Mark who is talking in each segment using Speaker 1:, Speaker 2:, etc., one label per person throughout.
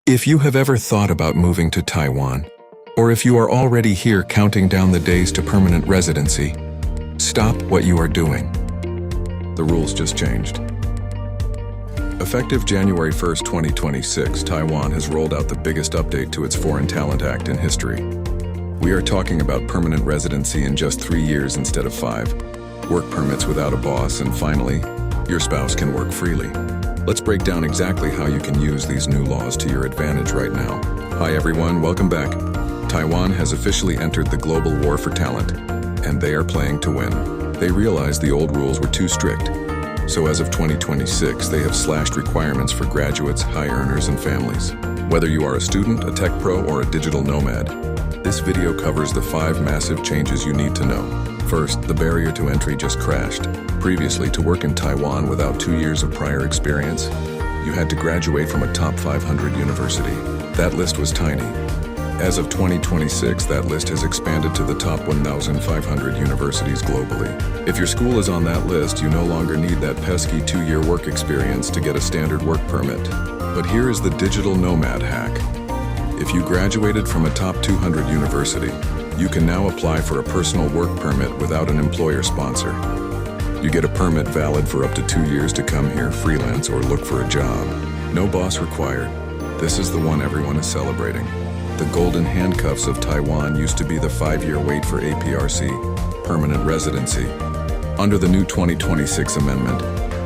Speaker 1: If you have ever thought about moving to Taiwan, or if you are already here counting down the days to permanent residency, stop what you are doing. The rules just changed. Effective January 1st, 2026, Taiwan has rolled out the biggest update to its Foreign Talent Act in history. We are talking about permanent residency in just 3 years instead of 5, work permits without a boss, and finally, your spouse can work freely. Let's break down exactly how you can use these new laws to your advantage right now. Hi everyone, welcome back. Taiwan has officially entered the global war for talent, and they are playing to win. They realized the old rules were too strict. So as of 2026, they have slashed requirements for graduates, high earners, and families. Whether you are a student, a tech pro, or a digital nomad, this video covers the 5 massive changes you need to know. First, the barrier to entry just crashed. Previously, to work in Taiwan without 2 years of prior experience, you had to graduate from a top 500 university. That list was tiny. As of 2026, that list has expanded to the top 1,500 universities globally. If your school is on that list, you no longer need that pesky 2-year work experience to get a standard work permit. But here is the digital nomad hack. If you graduated from a top 200 university, you can now apply for a personal work permit without an employer sponsor. You get a permit valid for up to 2 years to come here, freelance, or look for a job. No boss required. This is the one everyone is celebrating. The golden handcuffs of Taiwan used to be the 5-year wait for APRC, permanent residency. Under the new 2026 amendment,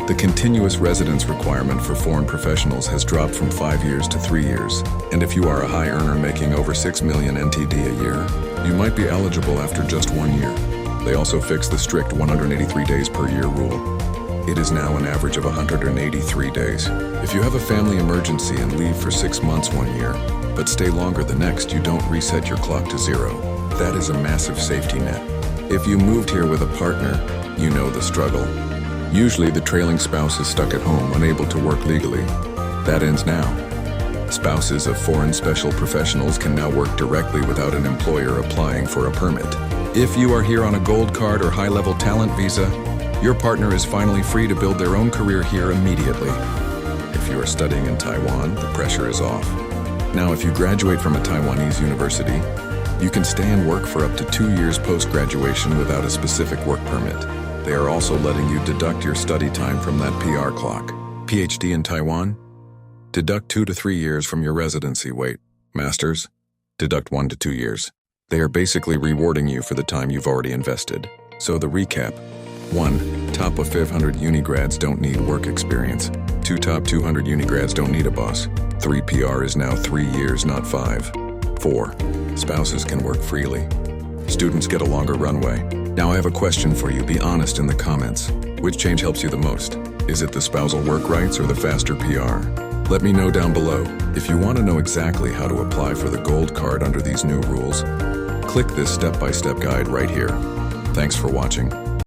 Speaker 1: the continuous residence requirement for foreign professionals has dropped from 5 years to 3 years. And if you are a high earner making over 6 million NTD a year, you might be eligible after just 1 year. They also fixed the strict 183 days per year rule. It is now an average of 183 days. If you have a family emergency and leave for 6 months 1 year, but stay longer the next, you don't reset your clock to 0. That is a massive safety net. If you moved here with a partner, you know the struggle. Usually the trailing spouse is stuck at home, unable to work legally. That ends now. Spouses of foreign special professionals can now work directly without an employer applying for a permit. If you are here on a gold card or high-level talent visa, your partner is finally free to build their own career here immediately. If you are studying in Taiwan, the pressure is off. Now, if you graduate from a Taiwanese university, you can stay and work for up to 2 years post-graduation without a specific work permit. They are also letting you deduct your study time from that PR clock. PhD in Taiwan? Deduct 2 to 3 years from your residency wait. Masters? Deduct 1 to 2 years. They are basically rewarding you for the time you've already invested. So the recap. 1. Top of 500 uni-grads don't need work experience. 2. Top 200 uni-grads don't need a boss. 3. PR is now 3 years, not 5. 4. Spouses can work freely. Students get a longer runway. Now I have a question for you. Be honest in the comments. Which change helps you the most? Is it the spousal work rights or the faster PR? Let me know down below. If you want to know exactly how to apply for the gold card under these new rules, click this step-by-step guide right here. Thanks for watching.